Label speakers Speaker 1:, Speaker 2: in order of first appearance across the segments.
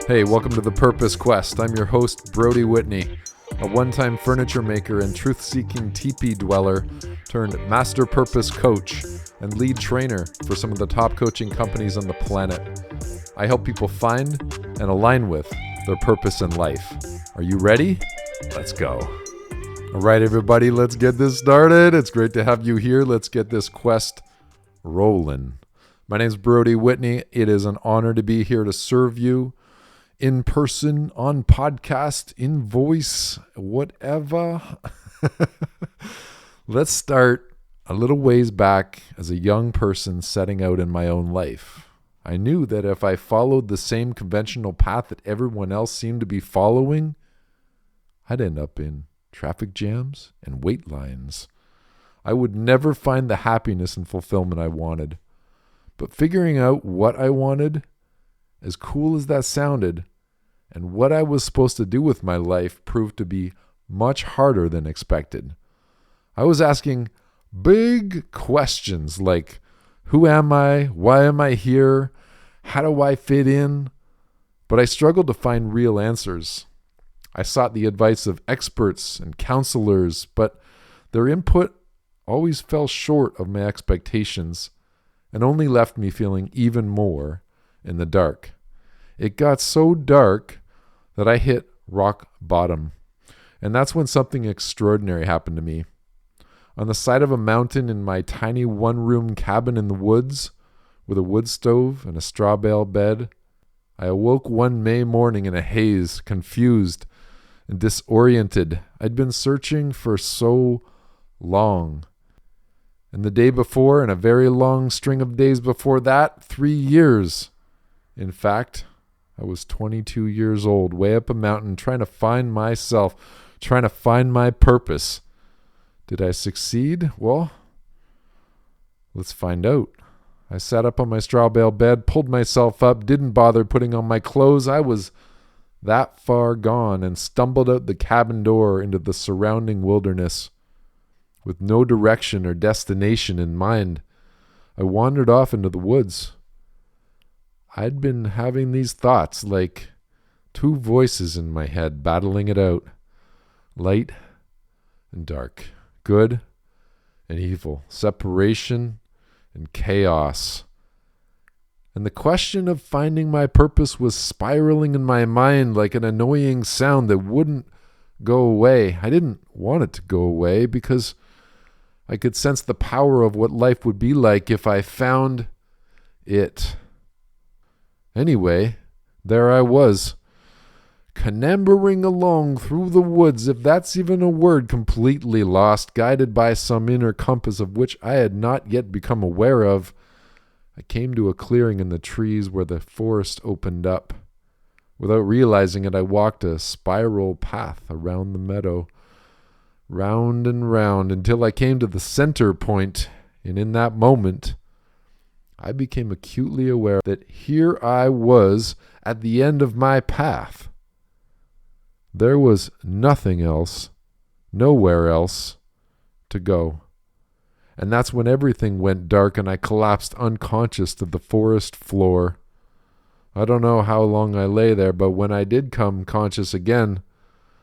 Speaker 1: Hey, welcome to The Purpose Quest. I'm your host, Brodie Whitney, a one-time furniture maker and truth-seeking teepee dweller turned master purpose coach and lead trainer for some of the top coaching companies on the planet. I help people find and align with their purpose in life. Are you ready? Let's go. All right, everybody, let's get this started. It's great to have you here. Let's get this quest rolling. My name is Brodie Whitney. It is an honor to be here to serve you in person, on podcast, in voice, whatever. Let's start a little ways back as a young person setting out in my own life. I knew that if I followed the same conventional path that everyone else seemed to be following, I'd end up in traffic jams and wait lines. I would never find the happiness and fulfillment I wanted. But figuring out what I wanted, as cool as that sounded, and what I was supposed to do with my life proved to be much harder than expected. I was asking big questions like, who am I? Why am I here? How do I fit in? But I struggled to find real answers. I sought the advice of experts and counselors, but their input always fell short of my expectations and only left me feeling even more in the dark. It got so dark that I hit rock bottom. And that's when something extraordinary happened to me. On the side of a mountain in my tiny one-room cabin in the woods, with a wood stove and a straw bale bed, I awoke one May morning in a haze, confused and disoriented. I'd been searching for so long. And the day before, and a very long string of days before that, 3 years. In fact, I was 22 years old, way up a mountain, trying to find myself, trying to find my purpose. Did I succeed? Well, let's find out. I sat up on my straw bale bed, pulled myself up, didn't bother putting on my clothes. I was that far gone and stumbled out the cabin door into the surrounding wilderness. With no direction or destination in mind, I wandered off into the woods. I'd been having these thoughts like two voices in my head battling it out. Light and dark. Good and evil. Separation and chaos. And the question of finding my purpose was spiraling in my mind like an annoying sound that wouldn't go away. I didn't want it to go away because I could sense the power of what life would be like if I found it. Anyway, there I was, canambering along through the woods, if that's even a word, completely lost, guided by some inner compass of which I had not yet become aware of. I came to a clearing in the trees where the forest opened up. Without realizing it, I walked a spiral path around the meadow, round and round, until I came to the center point, and in that moment, I became acutely aware that here I was at the end of my path. There was nothing else, nowhere else to go. And that's when everything went dark and I collapsed unconscious to the forest floor. I don't know how long I lay there, but when I did come conscious again,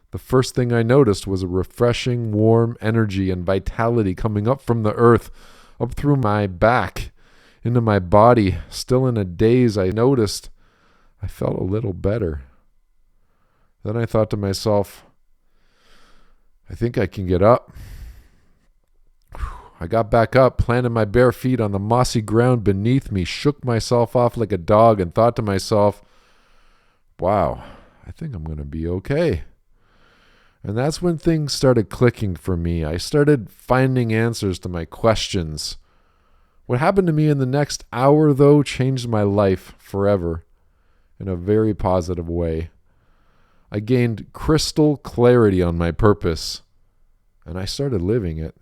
Speaker 1: the first thing I noticed was a refreshing, warm energy and vitality coming up from the earth, up through my back, into my body. Still in a daze, I noticed I felt a little better. Then I thought to myself, I think I can get up. I got back up, planted my bare feet on the mossy ground beneath me, shook myself off like a dog, and thought to myself, wow, I think I'm going to be okay. And that's when things started clicking for me. I started finding answers to my questions. What happened to me in the next hour, though, changed my life forever in a very positive way. I gained crystal clarity on my purpose, and I started living it.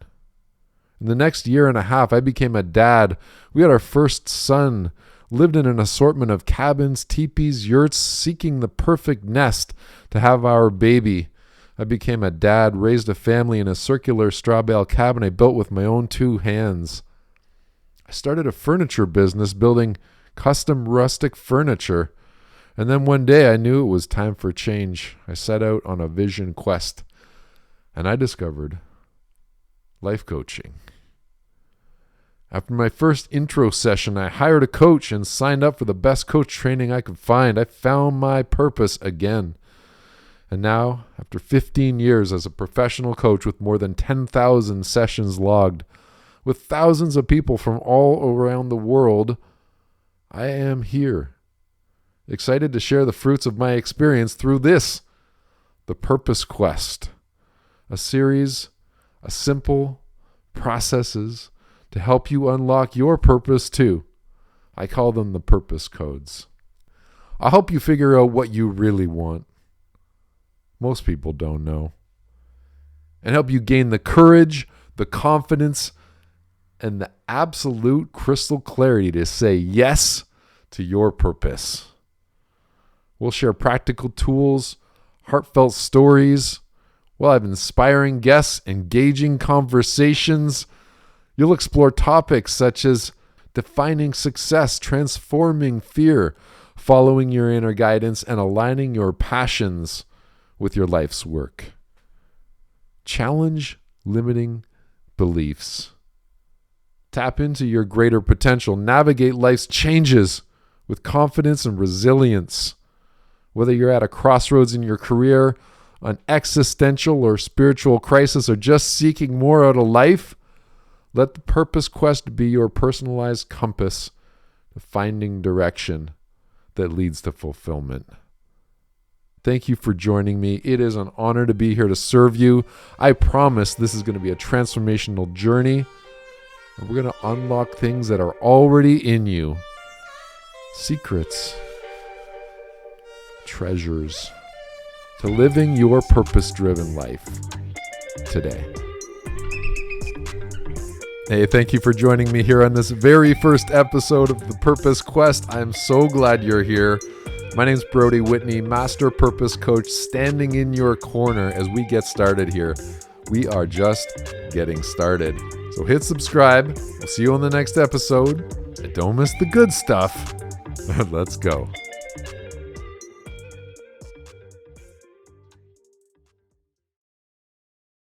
Speaker 1: In the next year and a half, I became a dad. We had our first son, lived in an assortment of cabins, teepees, yurts, seeking the perfect nest to have our baby. I became a dad, raised a family in a circular straw bale cabin I built with my own 2 hands. I started a furniture business building custom rustic furniture. And then one day I knew it was time for change. I set out on a vision quest, and I discovered life coaching. After my first intro session, I hired a coach and signed up for the best coach training I could find. I found my purpose again. And now, after 15 years as a professional coach with more than 10,000 sessions logged, with thousands of people from all around the world, I am here, excited to share the fruits of my experience through this, the Purpose Quest, a series of simple processes to help you unlock your purpose too. I call them the Purpose Codes. I'll help you figure out what you really want. Most people don't know. And help you gain the courage, the confidence, and the absolute crystal clarity to say yes to your purpose. We'll share practical tools, heartfelt stories. We'll have inspiring guests, engaging conversations. You'll explore topics such as defining success, transforming fear, following your inner guidance, and aligning your passions with your life's work. Challenge limiting beliefs. Tap into your greater potential. Navigate life's changes with confidence and resilience. Whether you're at a crossroads in your career, an existential or spiritual crisis, or just seeking more out of life, let the Purpose Quest be your personalized compass to finding direction that leads to fulfillment. Thank you for joining me. It is an honor to be here to serve you. I promise this is going to be a transformational journey. And we're going to unlock things that are already in you. Secrets, treasures to living your purpose-driven life today. Hey, thank you for joining me here on this very first episode of the Purpose Quest. I'm so glad you're here. My name's Brodie Whitney, Master Purpose Coach, standing in your corner as we get started here. We are just getting started. So hit subscribe. We'll see you on the next episode. And don't miss the good stuff. Let's go.